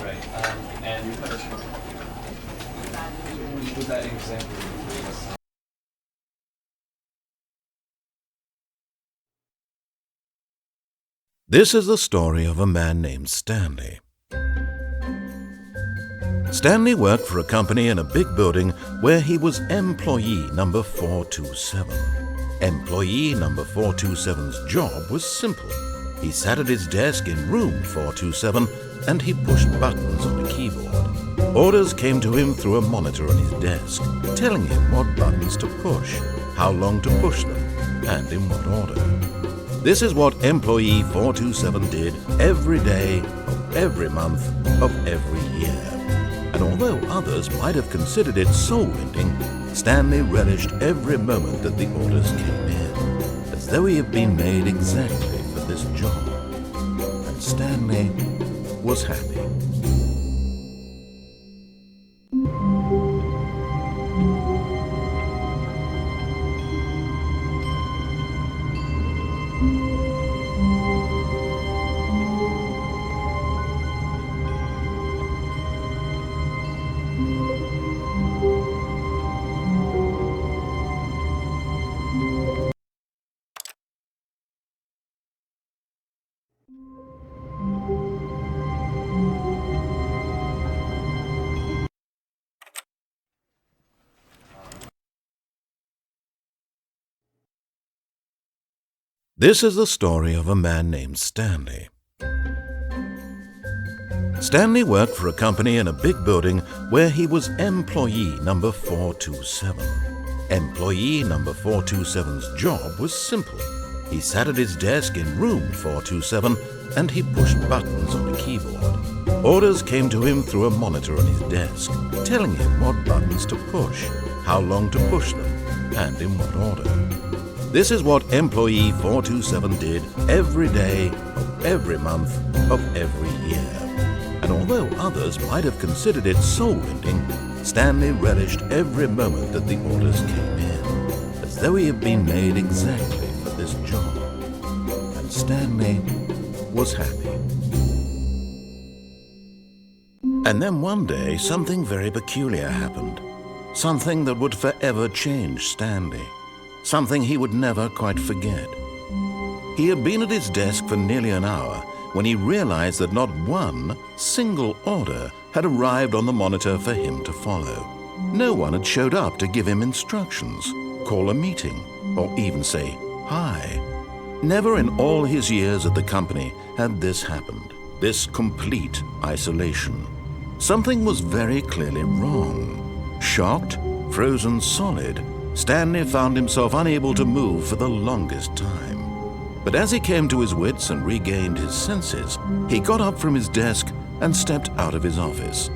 Right. And you put that example. This is the story of a man named Stanley. Stanley worked for a company in a big building where he was employee number 427. Employee number 427's job was simple. He sat at his desk in room 427 and he pushed buttons on a keyboard. Orders came to him through a monitor on his desk, telling him what buttons to push, how long to push them, and in what order. This is what employee 427 did every day of every month of every year. And although others might have considered it soul-ending, Stanley relished every moment that the orders came in, as though he had been made exactly for this job. And Stanley was happy. This is the story of a man named Stanley. Stanley worked for a company in a big building where he was employee number 427. Employee number 427's job was simple. He sat at his desk in room 427 and he pushed buttons on a keyboard. Orders came to him through a monitor on his desk, telling him what buttons to push, how long to push them, and in what order. This is what employee 427 did every day of every month of every year. And although others might have considered it soul-ending, Stanley relished every moment that the orders came in, as though he had been made exactly for this job. And Stanley was happy. And then one day, something very peculiar happened. Something that would forever change Stanley. Something he would never quite forget. He had been at his desk for nearly an hour when he realized that not one single order had arrived on the monitor for him to follow. No one had showed up to give him instructions, call a meeting, or even say hi. Never in all his years at the company had this happened, this complete isolation. Something was very clearly wrong. Shocked, frozen solid, Stanley found himself unable to move for the longest time. But as he came to his wits and regained his senses, he got up from his desk and stepped out of his office.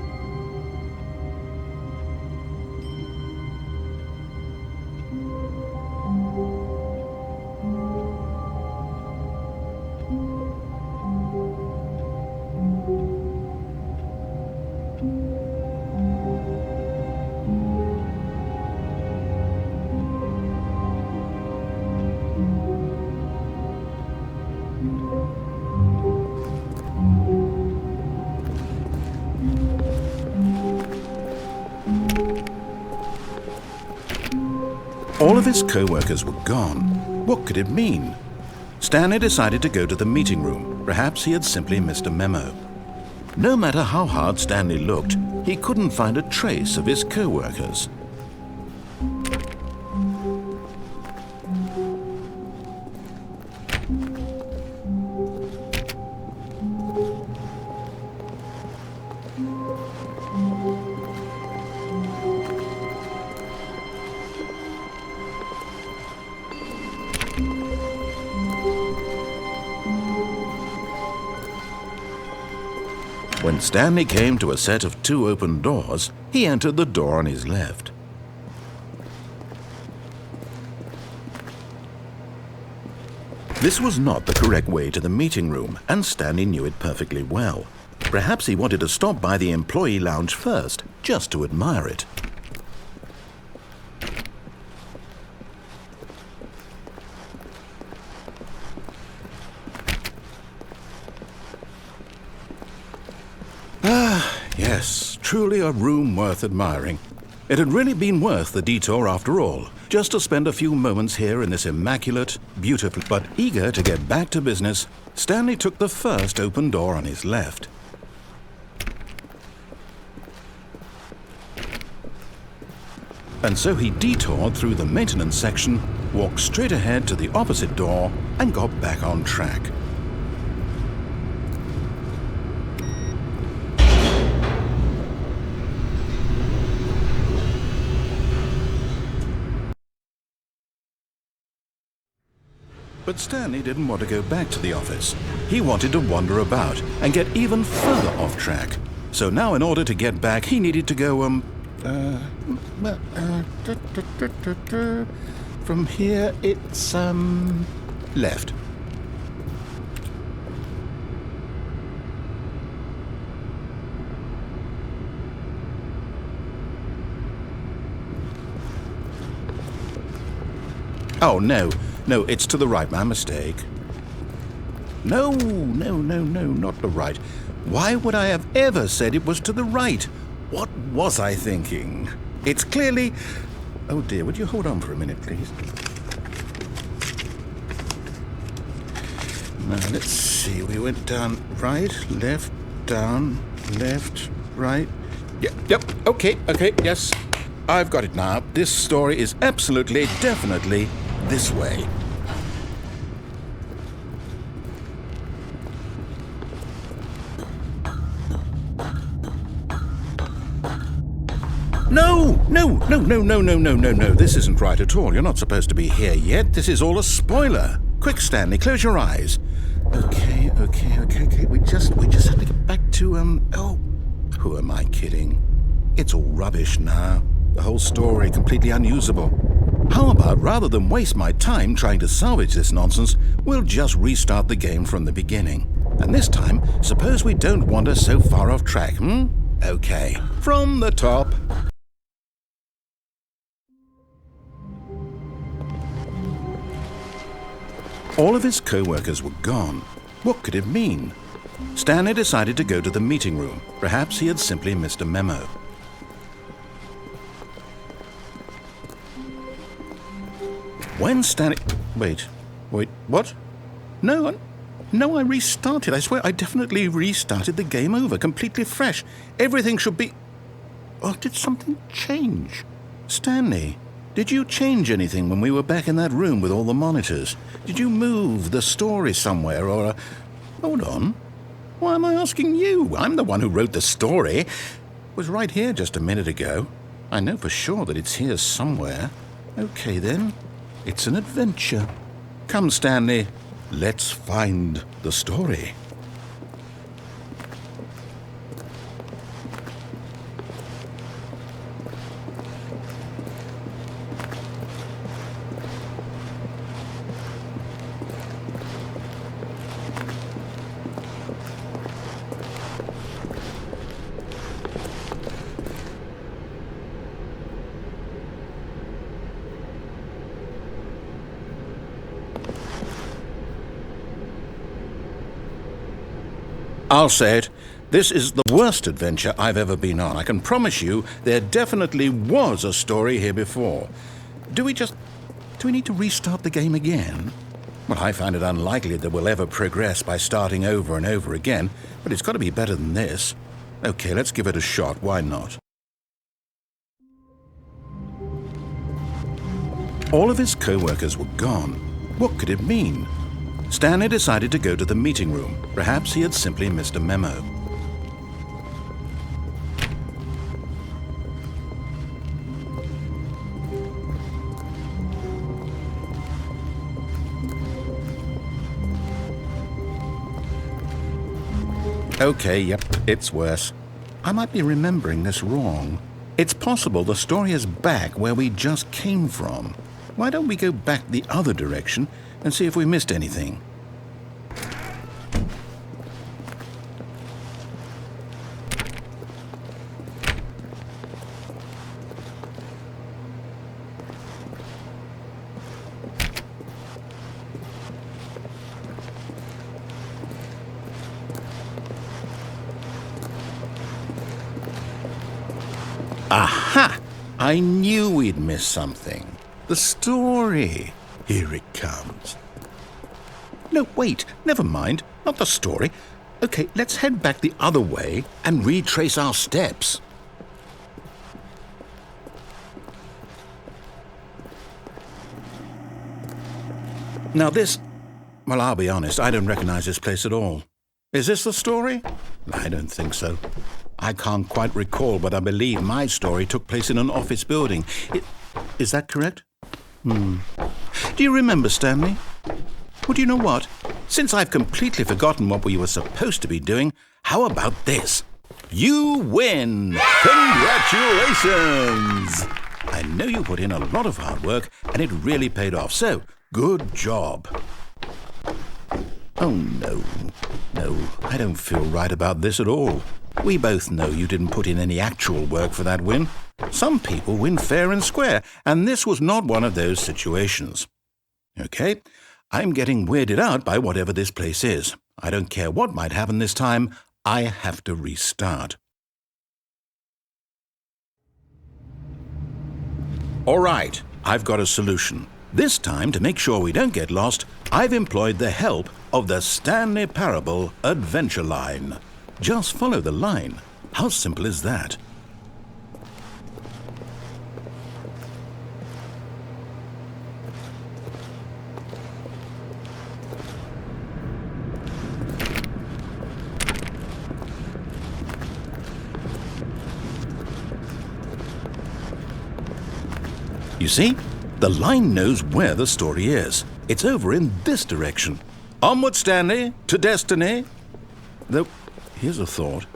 All of his co-workers were gone. What could it mean? Stanley decided to go to the meeting room. Perhaps he had simply missed a memo. No matter how hard Stanley looked, he couldn't find a trace of his co-workers. When Stanley came to a set of 2 open doors, he entered the door on his left. This was not the correct way to the meeting room, and Stanley knew it perfectly well. Perhaps he wanted to stop by the employee lounge first, just to admire it. Yes, truly a room worth admiring. It had really been worth the detour after all, just to spend a few moments here in this immaculate, beautiful... But eager to get back to business, Stanley took the first open door on his left. And so he detoured through the maintenance section, walked straight ahead to the opposite door, and got back on track. But Stanley didn't want to go back to the office. He wanted to wander about and get even further off track. So now in order to get back, he needed to go, from here, it's, left. Oh, no, it's to the right, my mistake. No, not the right. Why would I have ever said it was to the right? What was I thinking? It's clearly... Oh dear, would you hold on for a minute, please? Now, let's see, we went down right, left, down, left, right. Yep, okay, yes. I've got it now. This story is absolutely, definitely this way. No. This isn't right at all. You're not supposed to be here yet. This is all a spoiler. Quick, Stanley, close your eyes. Okay. We just have to get back to, oh, who am I kidding? It's all rubbish now. The whole story completely unusable. How about, rather than waste my time trying to salvage this nonsense, we'll just restart the game from the beginning. And this time, suppose we don't wander so far off track, Okay, from the top. All of his co-workers were gone. What could it mean? Stanley decided to go to the meeting room. Perhaps he had simply missed a memo. When Stanley... Wait, what? No, I restarted. I swear I definitely restarted the game over, completely fresh. Everything should be... Oh, did something change? Stanley, did you change anything when we were back in that room with all the monitors? Did you move the story somewhere or... Hold on. Why am I asking you? I'm the one who wrote the story. It was right here just a minute ago. I know for sure that it's here somewhere. Okay, then. It's an adventure. Come, Stanley. Let's find the story. I'll say it, this is the worst adventure I've ever been on. I can promise you there definitely was a story here before. Do we need to restart the game again? Well, I find it unlikely that we'll ever progress by starting over and over again, but it's got to be better than this. Okay, let's give it a shot. Why not? All of his co-workers were gone. What could it mean? Stanley decided to go to the meeting room. Perhaps he had simply missed a memo. Okay, yep, it's worse. I might be remembering this wrong. It's possible the story is back where we just came from. Why don't we go back the other direction and see if we missed anything? Aha! I knew we'd miss something. The story. Here it comes. No, wait, never mind. Not the story. Okay, let's head back the other way and retrace our steps. Now this... Well, I'll be honest, I don't recognize this place at all. Is this the story? I don't think so. I can't quite recall, but I believe my story took place in an office building. Is that correct? Do you remember, Stanley? Well, do you know what? Since I've completely forgotten what we were supposed to be doing, how about this? You win! Congratulations! I know you put in a lot of hard work, and it really paid off, so good job. Oh, no, I don't feel right about this at all. We both know you didn't put in any actual work for that win. Some people win fair and square, and this was not one of those situations. Okay, I'm getting weirded out by whatever this place is. I don't care what might happen this time. I have to restart. All right, I've got a solution. This time, to make sure we don't get lost, I've employed the help of the Stanley Parable Adventure Line. Just follow the line. How simple is that? You see? The line knows where the story is. It's over in this direction. Onward, Stanley, to destiny. Though, here's a thought.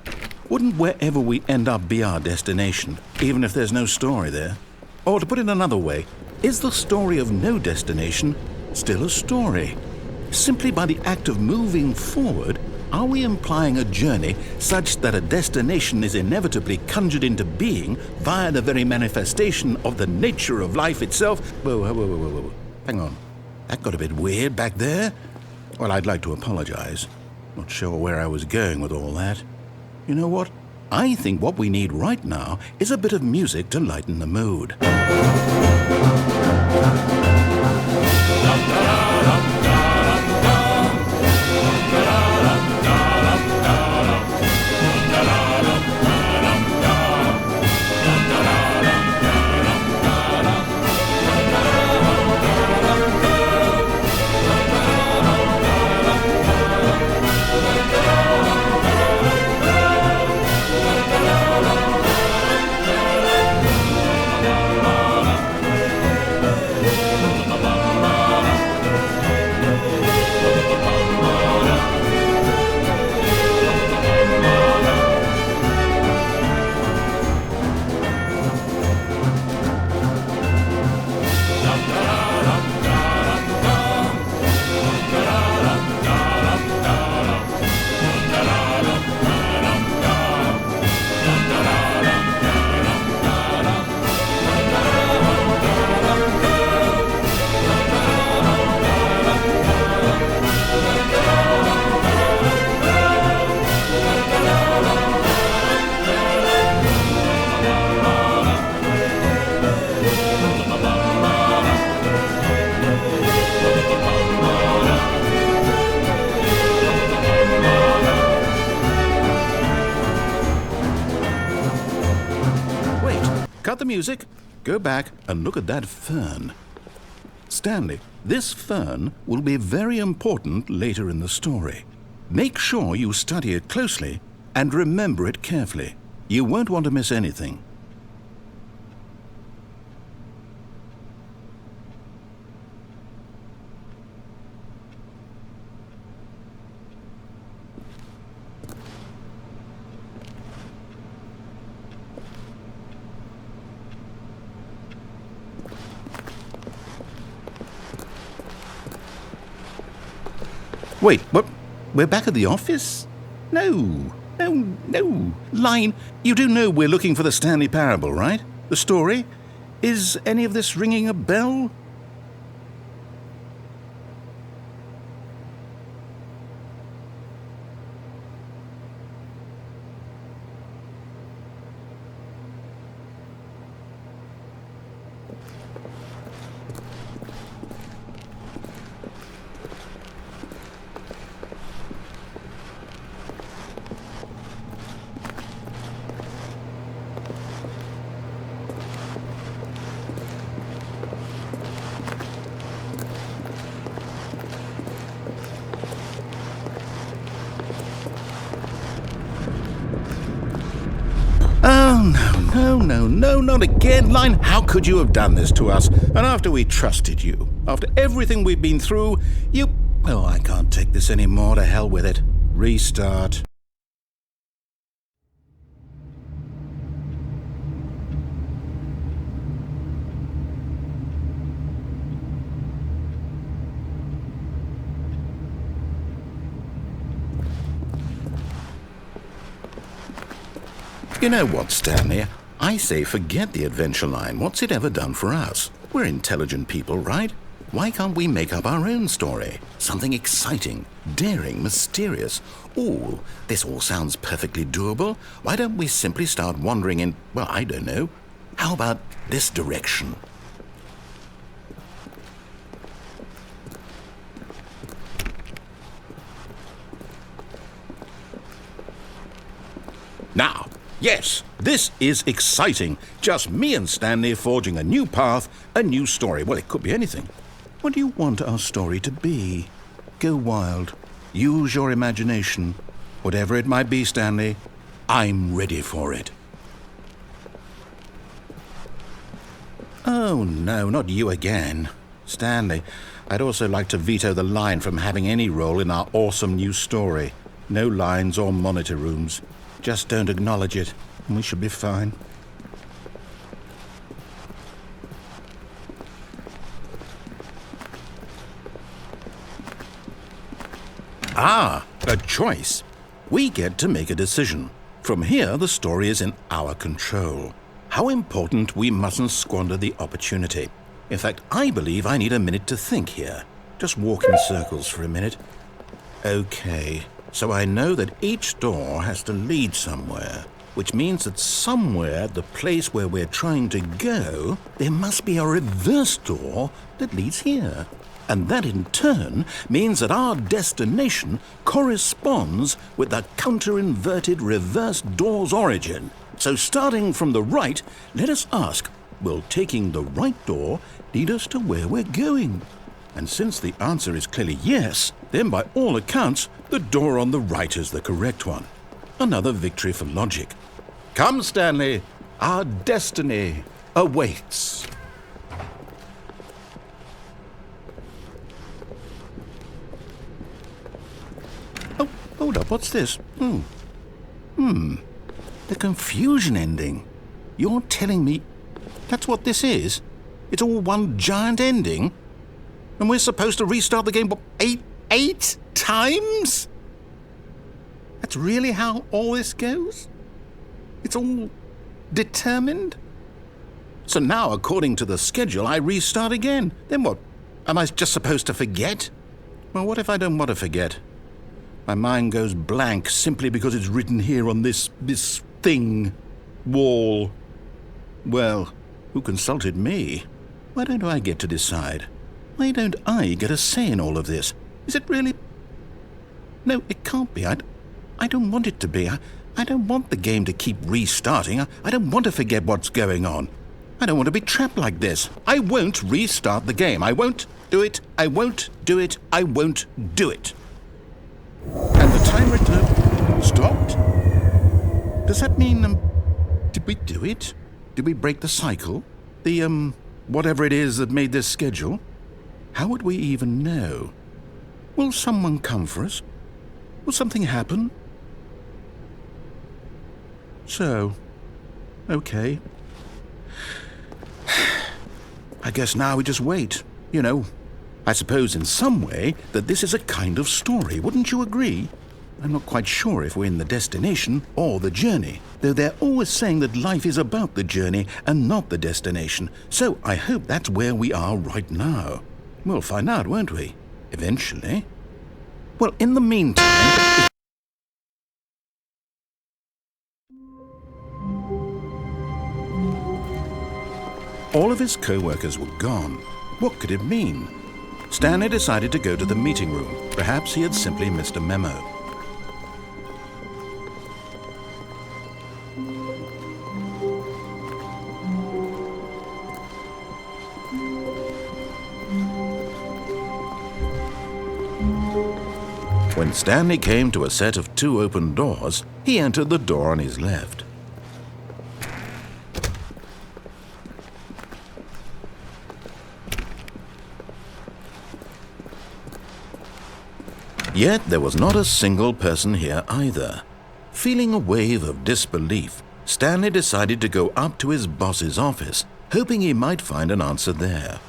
Wouldn't wherever we end up be our destination, even if there's no story there? Or to put it another way, is the story of no destination still a story? Simply by the act of moving forward, are we implying a journey such that a destination is inevitably conjured into being via the very manifestation of the nature of life itself? Whoa. Hang on. That got a bit weird back there. Well, I'd like to apologize. Not sure where I was going with all that. You know what? I think what we need right now is a bit of music to lighten the mood. Cut the music, go back and look at that fern. Stanley, this fern will be very important later in the story. Make sure you study it closely and remember it carefully. You won't want to miss anything. Wait, what? We're back at the office? No. Line, you do know we're looking for the Stanley Parable, right? The story? Is any of this ringing a bell? No, not again, Line. How could you have done this to us? And after we trusted you, after everything we've been through, you... Oh, I can't take this anymore. To hell with it. Restart. You know what, Stanley? I say forget the adventure line. What's it ever done for us? We're intelligent people, right? Why can't we make up our own story? Something exciting, daring, mysterious. Ooh, this all sounds perfectly doable. Why don't we simply start wandering in, well, I don't know. How about this direction? Now, yes, this is exciting. Just me and Stanley forging a new path, a new story. Well, it could be anything. What do you want our story to be? Go wild. Use your imagination. Whatever it might be, Stanley, I'm ready for it. Oh, no, not you again. Stanley, I'd also like to veto the line from having any role in our awesome new story. No lines or monitor rooms. Just don't acknowledge it, and we should be fine. Ah, a choice. We get to make a decision. From here, the story is in our control. How important we mustn't squander the opportunity. In fact, I believe I need a minute to think here. Just walk in circles for a minute. Okay. So I know that each door has to lead somewhere, which means that somewhere, the place where we're trying to go, there must be a reverse door that leads here. And that in turn means that our destination corresponds with the counter-inverted reverse door's origin. So starting from the right, let us ask, will taking the right door lead us to where we're going? And since the answer is clearly yes, then by all accounts, the door on the right is the correct one. Another victory for logic. Come, Stanley, our destiny awaits. Oh, hold up, what's this? The confusion ending. You're telling me that's what this is? It's all one giant ending? And we're supposed to restart the game, what, eight times? That's really how all this goes? It's all determined? So now, according to the schedule, I restart again. Then what? Am I just supposed to forget? Well, what if I don't want to forget? My mind goes blank simply because it's written here on this thing, wall. Well, who consulted me? Why don't I get to decide? Why don't I get a say in all of this? Is it really... No, it can't be. I don't want it to be. I don't want the game to keep restarting. I don't want to forget what's going on. I don't want to be trapped like this. I won't restart the game. I won't do it. I won't do it. I won't do it. And the timer stopped? Does that mean, did we do it? Did we break the cycle? The, whatever it is that made this schedule? How would we even know? Will someone come for us? Will something happen? So, okay. I guess now we just wait. You know, I suppose in some way that this is a kind of story, wouldn't you agree? I'm not quite sure if we're in the destination or the journey, though they're always saying that life is about the journey and not the destination, so I hope that's where we are right now. We'll find out, won't we? Eventually. Well, in the meantime... All of his co-workers were gone. What could it mean? Stanley decided to go to the meeting room. Perhaps he had simply missed a memo. When Stanley came to a set of 2 open doors, he entered the door on his left. Yet there was not a single person here either. Feeling a wave of disbelief, Stanley decided to go up to his boss's office, hoping he might find an answer there.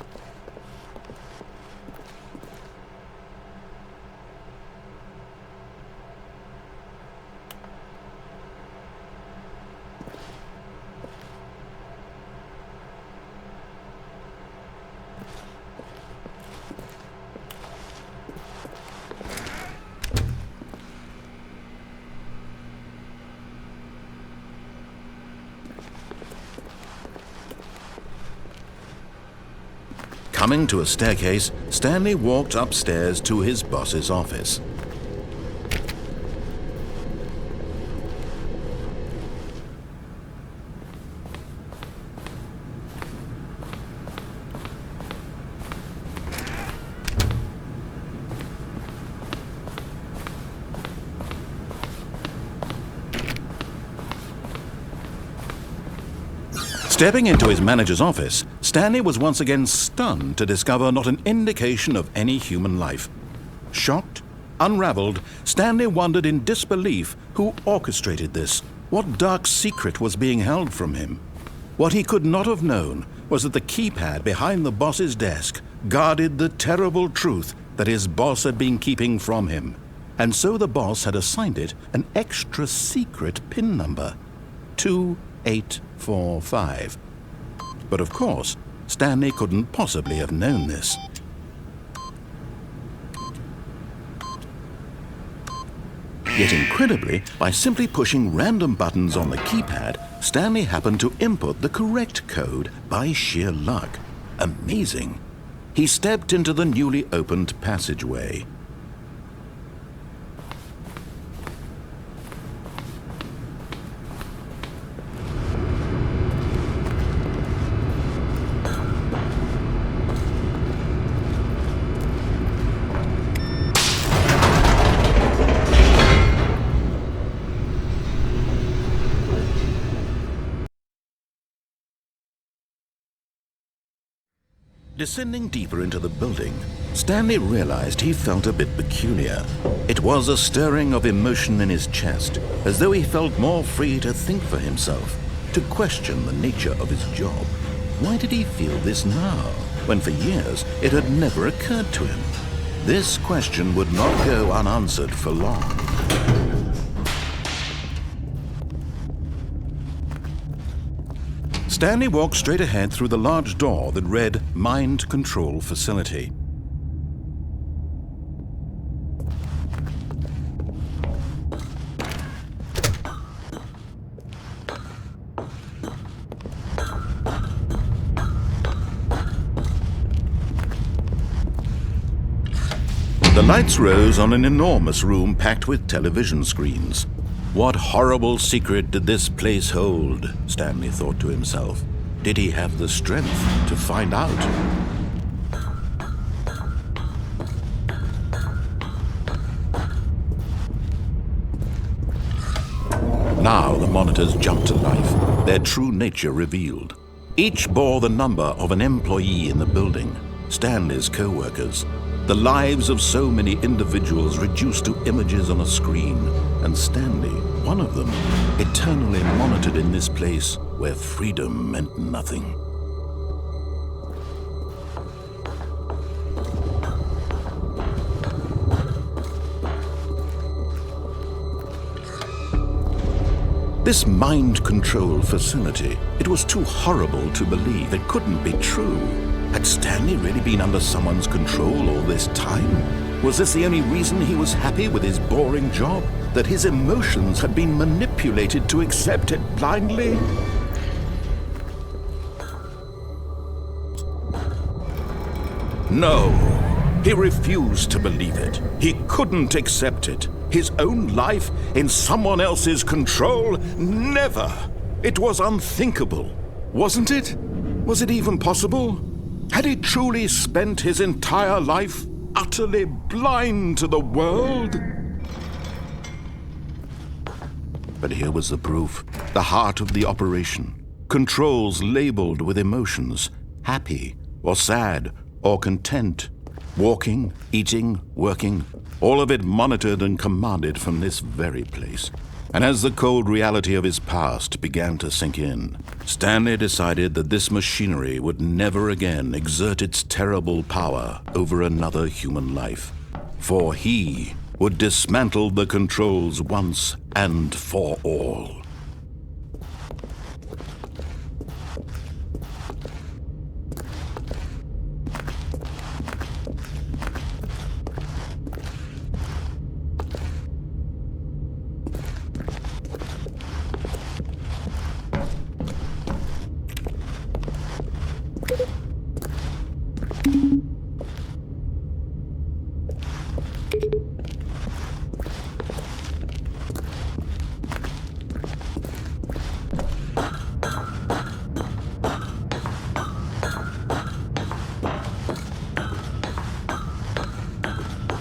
Coming to a staircase, Stanley walked upstairs to his boss's office. Stepping into his manager's office, Stanley was once again stunned to discover not an indication of any human life. Shocked, unraveled, Stanley wondered in disbelief who orchestrated this, what dark secret was being held from him. What he could not have known was that the keypad behind the boss's desk guarded the terrible truth that his boss had been keeping from him, and so the boss had assigned it an extra secret PIN number, 2845. But of course, Stanley couldn't possibly have known this. Yet incredibly, by simply pushing random buttons on the keypad, Stanley happened to input the correct code by sheer luck. Amazing. He stepped into the newly opened passageway. Descending deeper into the building, Stanley realized he felt a bit peculiar. It was a stirring of emotion in his chest, as though he felt more free to think for himself, to question the nature of his job. Why did he feel this now, when for years it had never occurred to him? This question would not go unanswered for long. Stanley walked straight ahead through the large door that read Mind Control Facility. The lights rose on an enormous room packed with television screens. What horrible secret did this place hold? Stanley thought to himself. Did he have the strength to find out? Now the monitors jumped to life, their true nature revealed. Each bore the number of an employee in the building, Stanley's co-workers. The lives of so many individuals reduced to images on a screen, and Stanley, one of them, eternally monitored in this place where freedom meant nothing. This mind control facility, it was too horrible to believe. It couldn't be true. Had Stanley really been under someone's control all this time? Was this the only reason he was happy with his boring job? That his emotions had been manipulated to accept it blindly? No, he refused to believe it. He couldn't accept it. His own life in someone else's control? Never! It was unthinkable, wasn't it? Was it even possible? Had he truly spent his entire life utterly blind to the world? But here was the proof, the heart of the operation. Controls labeled with emotions, happy or sad or content. Walking, eating, working, all of it monitored and commanded from this very place. And as the cold reality of his past began to sink in, Stanley decided that this machinery would never again exert its terrible power over another human life. For he would dismantle the controls once and for all.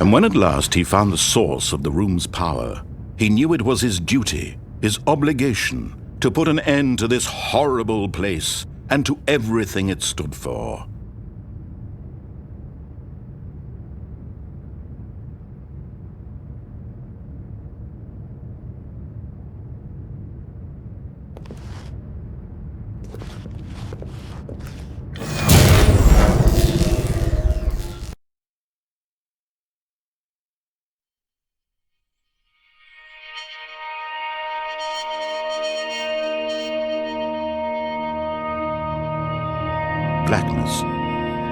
And when at last he found the source of the room's power, he knew it was his duty, his obligation, to put an end to this horrible place and to everything it stood for. Blackness,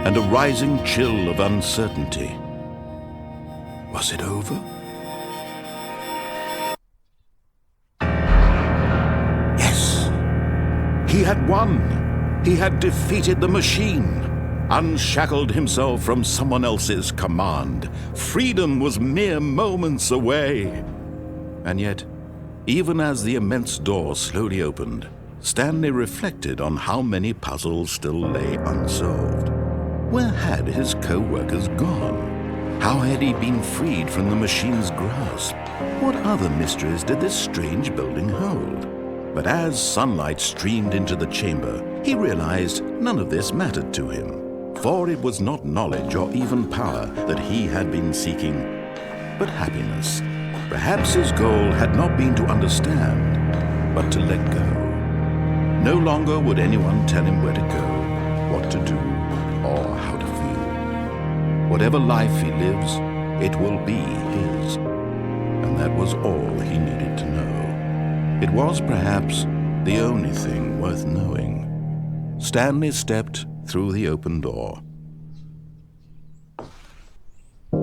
and a rising chill of uncertainty. Was it over? Yes! He had won! He had defeated the machine, unshackled himself from someone else's command. Freedom was mere moments away. And yet, even as the immense door slowly opened, Stanley reflected on how many puzzles still lay unsolved. Where had his co-workers gone? How had he been freed from the machine's grasp? What other mysteries did this strange building hold? But as sunlight streamed into the chamber, he realized none of this mattered to him, for it was not knowledge or even power that he had been seeking, but happiness. Perhaps his goal had not been to understand, but to let go. No longer would anyone tell him where to go, what to do, or how to feel. Whatever life he lives, it will be his. And that was all he needed to know. It was perhaps the only thing worth knowing. Stanley stepped through the open door.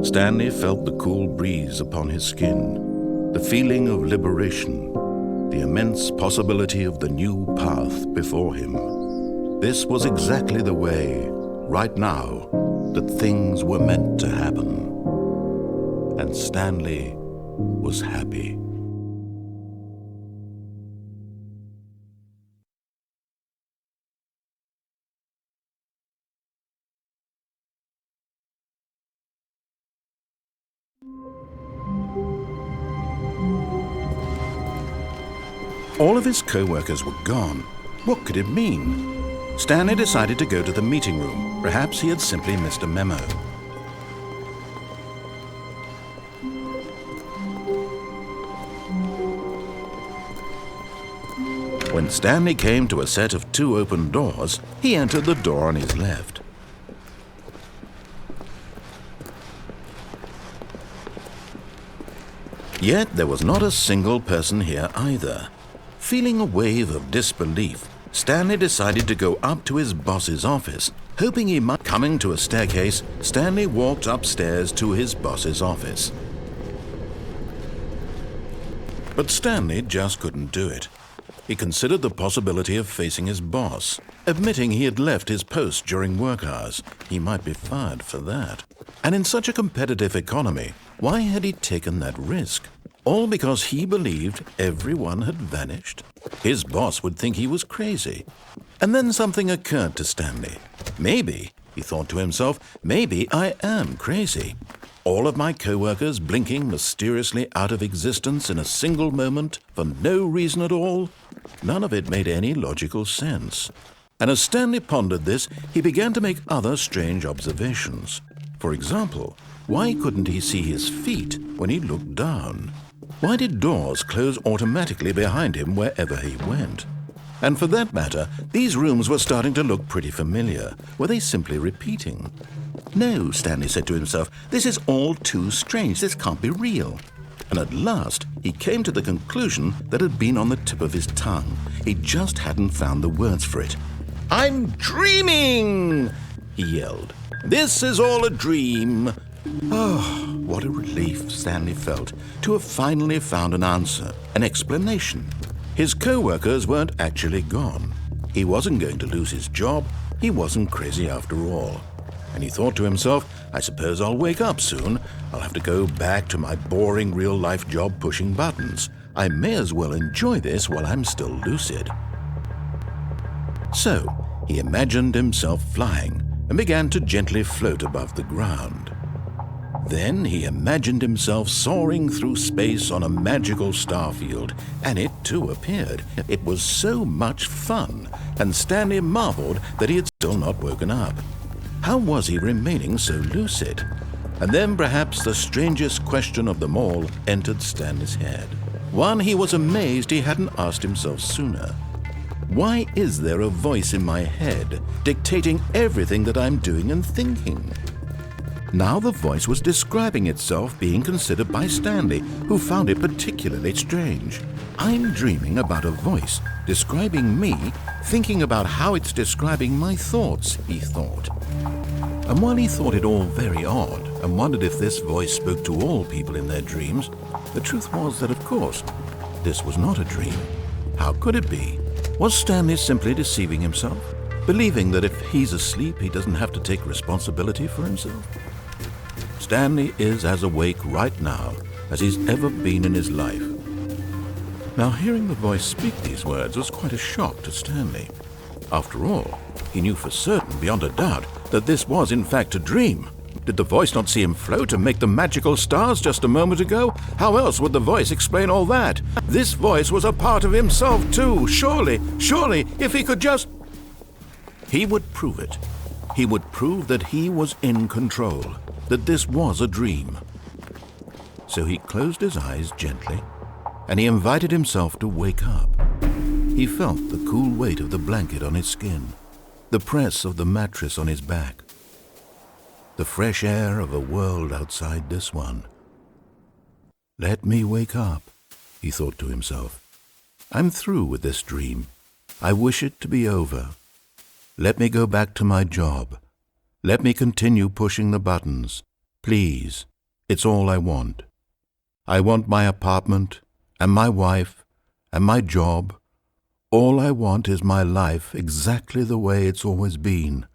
Stanley felt the cool breeze upon his skin, the feeling of liberation, the immense possibility of the new path before him. This was exactly the way, right now, that things were meant to happen. And Stanley was happy. All of his co-workers were gone. What could it mean? Stanley decided to go to the meeting room. Perhaps he had simply missed a memo. When Stanley came to a set of 2 open doors, he entered the door on his left. Yet there was not a single person here either. Feeling a wave of disbelief, Stanley decided to go up to his boss's office, hoping he might. Coming to a staircase, Stanley walked upstairs to his boss's office. But Stanley just couldn't do it. He considered the possibility of facing his boss. Admitting he had left his post during work hours, he might be fired for that. And in such a competitive economy, why had he taken that risk? All because he believed everyone had vanished? His boss would think he was crazy. And then something occurred to Stanley. Maybe, he thought to himself, maybe I am crazy. All of my co-workers blinking mysteriously out of existence in a single moment for no reason at all? None of it made any logical sense. And as Stanley pondered this, he began to make other strange observations. For example, why couldn't he see his feet when he looked down? Why did doors close automatically behind him wherever he went? And for that matter, these rooms were starting to look pretty familiar. Were they simply repeating? No, Stanley said to himself, this is all too strange. This can't be real. And at last, he came to the conclusion that had been on the tip of his tongue. He just hadn't found the words for it. "I'm dreaming!" he yelled. "This is all a dream." Oh, what a relief Stanley felt to have finally found an answer, an explanation. His co-workers weren't actually gone. He wasn't going to lose his job. He wasn't crazy after all. And he thought to himself, I suppose I'll wake up soon. I'll have to go back to my boring real-life job pushing buttons. I may as well enjoy this while I'm still lucid. So, he imagined himself flying and began to gently float above the ground. Then he imagined himself soaring through space on a magical starfield, and it too appeared. It was so much fun, and Stanley marveled that he had still not woken up. How was he remaining so lucid? And then perhaps the strangest question of them all entered Stanley's head. One he was amazed he hadn't asked himself sooner. Why is there a voice in my head dictating everything that I'm doing and thinking? Now the voice was describing itself being considered by Stanley, who found it particularly strange. I'm dreaming about a voice describing me, thinking about how it's describing my thoughts, he thought. And while he thought it all very odd and wondered if this voice spoke to all people in their dreams, the truth was that, of course, this was not a dream. How could it be? Was Stanley simply deceiving himself, believing that if he's asleep, he doesn't have to take responsibility for himself? Stanley is as awake right now as he's ever been in his life. Now, hearing the voice speak these words was quite a shock to Stanley. After all, he knew for certain, beyond a doubt, that this was in fact a dream. Did the voice not see him float and make the magical stars just a moment ago? How else would the voice explain all that? This voice was a part of himself too. Surely, if he could just... He would prove it. He would prove that he was in control, that this was a dream. So he closed his eyes gently, and he invited himself to wake up. He felt the cool weight of the blanket on his skin, the press of the mattress on his back, the fresh air of a world outside this one. Let me wake up, he thought to himself. I'm through with this dream. I wish it to be over. Let me go back to my job. Let me continue pushing the buttons. Please, it's all I want. I want my apartment, and my wife, and my job. All I want is my life exactly the way it's always been.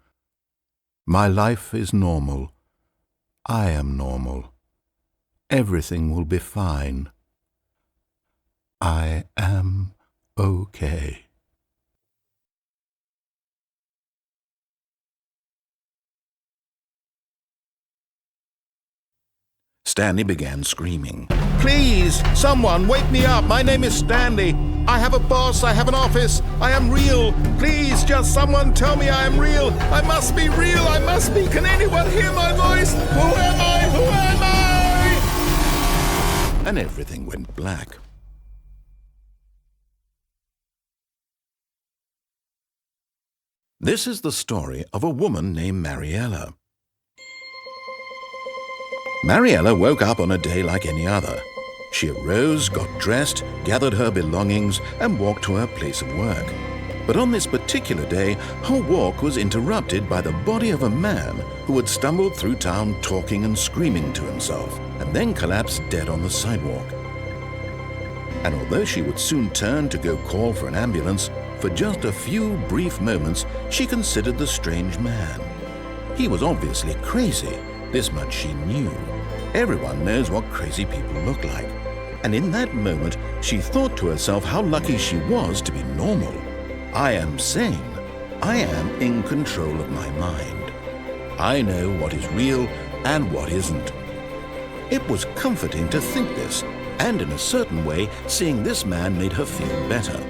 My life is normal. I am normal. Everything will be fine. I am okay. Stanley began screaming. Please, someone, wake me up. My name is Stanley. I have a boss. I have an office. I am real. Please, just someone tell me I am real. I must be real. I must be. Can anyone hear my voice? Who am I? Who am I? And everything went black. This is the story of a woman named Mariella. Mariella woke up on a day like any other. She arose, got dressed, gathered her belongings, and walked to her place of work. But on this particular day, her walk was interrupted by the body of a man who had stumbled through town talking and screaming to himself, and then collapsed dead on the sidewalk. And although she would soon turn to go call for an ambulance, for just a few brief moments she considered the strange man. He was obviously crazy. This much she knew. Everyone knows what crazy people look like. And in that moment, she thought to herself how lucky she was to be normal. I am sane. I am in control of my mind. I know what is real and what isn't. It was comforting to think this, and in a certain way, seeing this man made her feel better.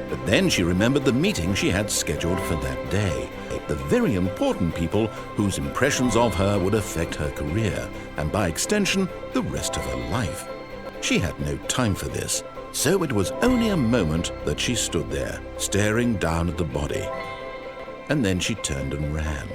But then she remembered the meeting she had scheduled for that day. The very important people whose impressions of her would affect her career, and by extension, the rest of her life. She had no time for this, so it was only a moment that she stood there, staring down at the body. And then she turned and ran.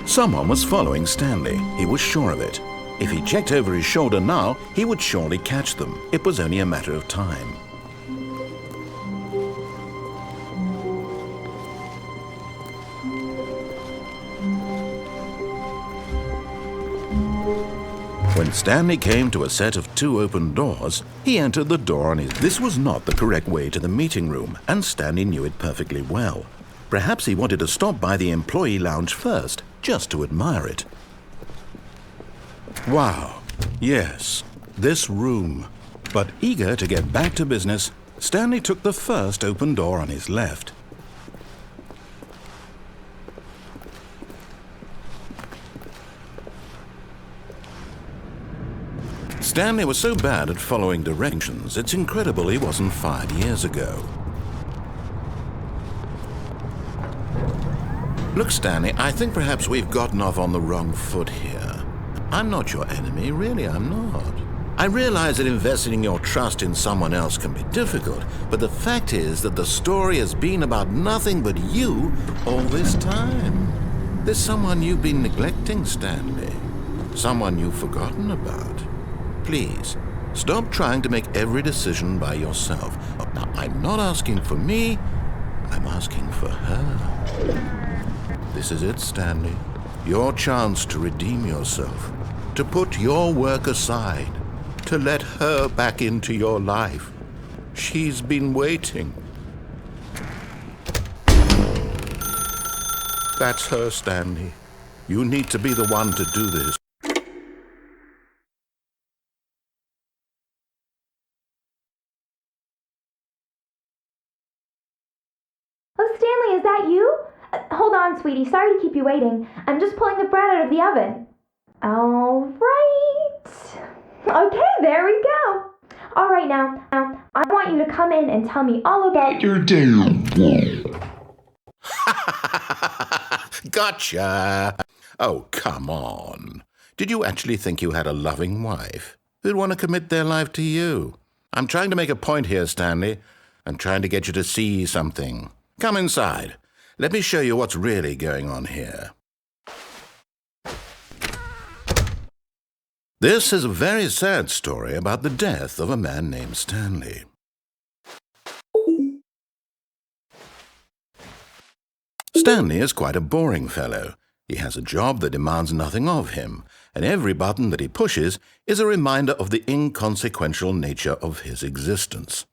Someone was following Stanley. He was sure of it. If he checked over his shoulder now, he would surely catch them. It was only a matter of time. When Stanley came to a set of 2 open doors, he entered the door on his... This was not the correct way to the meeting room, and Stanley knew it perfectly well. Perhaps he wanted to stop by the employee lounge first, just to admire it. Wow, yes, this room. But eager to get back to business, Stanley took the first open door on his left. Stanley was so bad at following directions, it's incredible he wasn't fired years ago. Look, Stanley, I think perhaps we've gotten off on the wrong foot here. I'm not your enemy, really, I'm not. I realize that investing your trust in someone else can be difficult, but the fact is that the story has been about nothing but you all this time. There's someone you've been neglecting, Stanley. Someone you've forgotten about. Please, stop trying to make every decision by yourself. Now, I'm not asking for me, I'm asking for her. This is it, Stanley. Your chance to redeem yourself, to put your work aside, to let her back into your life. She's been waiting. That's her, Stanley. You need to be the one to do this. Oh, Stanley, is that you? Hold on, sweetie. Sorry to keep you waiting. I'm just pulling the bread out of the oven. All right. Okay, there we go. All right, now, I want you to come in and tell me all about your day. Gotcha! Oh, come on. Did you actually think you had a loving wife who'd want to commit their life to you? I'm trying to make a point here, Stanley. I'm trying to get you to see something. Come inside. Let me show you what's really going on here. This is a very sad story about the death of a man named Stanley. Stanley is quite a boring fellow. He has a job that demands nothing of him, and every button that he pushes is a reminder of the inconsequential nature of his existence.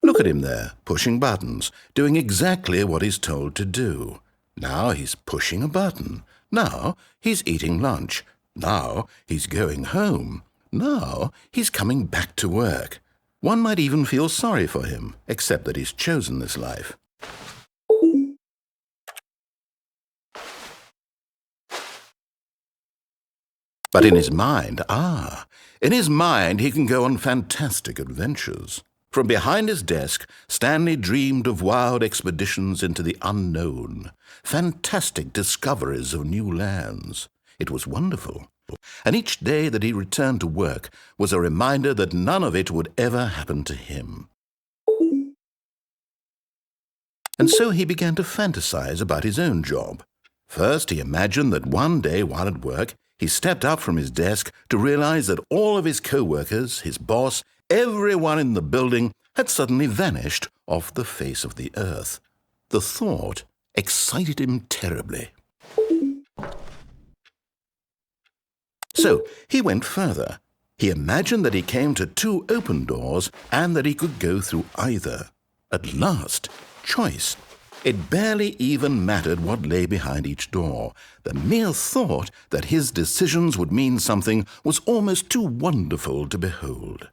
Look at him there, pushing buttons, doing exactly what he's told to do. Now he's pushing a button. Now he's eating lunch. Now he's going home. Now he's coming back to work. One might even feel sorry for him, except that he's chosen this life. But in his mind, he can go on fantastic adventures. From behind his desk, Stanley dreamed of wild expeditions into the unknown, fantastic discoveries of new lands. It was wonderful, and each day that he returned to work was a reminder that none of it would ever happen to him. And so he began to fantasize about his own job. First, he imagined that one day while at work, he stepped up from his desk to realize that all of his co-workers, his boss, everyone in the building had suddenly vanished off the face of the earth. The thought excited him terribly. So he went further. He imagined that he came to 2 open doors and that he could go through either. At last, choice. It barely even mattered what lay behind each door. The mere thought that his decisions would mean something was almost too wonderful to behold.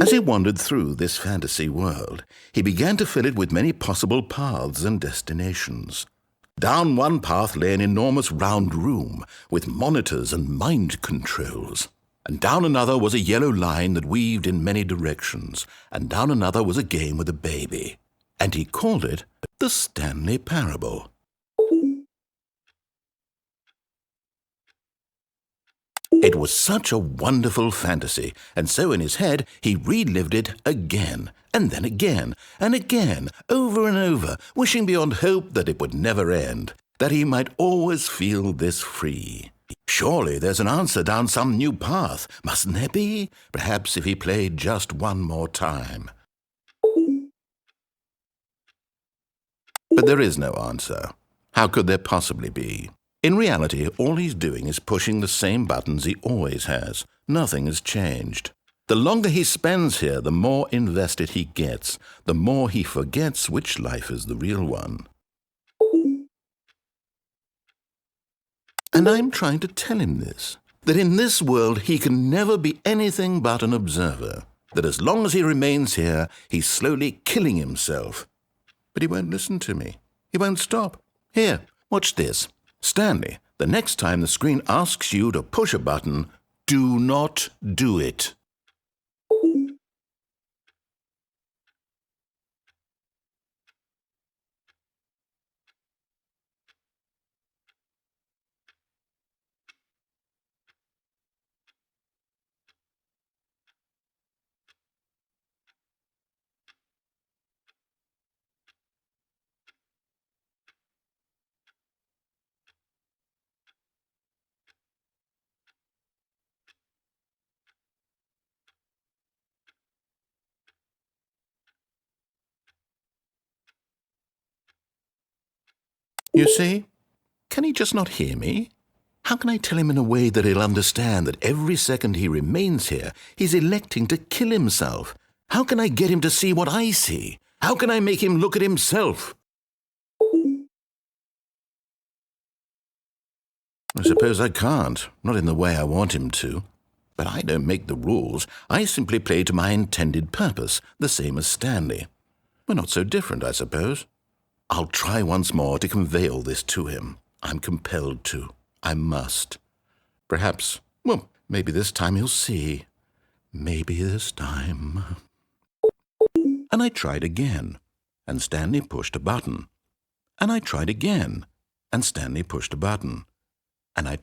As he wandered through this fantasy world, he began to fill it with many possible paths and destinations. Down one path lay an enormous round room with monitors and mind controls. And down another was a yellow line that weaved in many directions. And down another was a game with a baby. And he called it the Stanley Parable. It was such a wonderful fantasy, and so in his head he relived it again, and then again, and again, over and over, wishing beyond hope that it would never end, that he might always feel this free. Surely there's an answer down some new path, mustn't there be? Perhaps if he played just one more time. But there is no answer. How could there possibly be? In reality, all he's doing is pushing the same buttons he always has. Nothing has changed. The longer he spends here, the more invested he gets, the more he forgets which life is the real one. And I'm trying to tell him this, that in this world he can never be anything but an observer, that as long as he remains here, he's slowly killing himself. But he won't listen to me. He won't stop. Here, watch this. Stanley, the next time the screen asks you to push a button, do not do it. You see? Can he just not hear me? How can I tell him in a way that he'll understand that every second he remains here, he's electing to kill himself? How can I get him to see what I see? How can I make him look at himself? I suppose I can't, not in the way I want him to. But I don't make the rules. I simply play to my intended purpose, the same as Stanley. We're not so different, I suppose. I'll try once more to convey all this to him. I'm compelled to. I must. Perhaps, well, maybe this time he'll see. Maybe this time. And I tried again, and Stanley pushed a button. And I tried again, and Stanley pushed a button. And I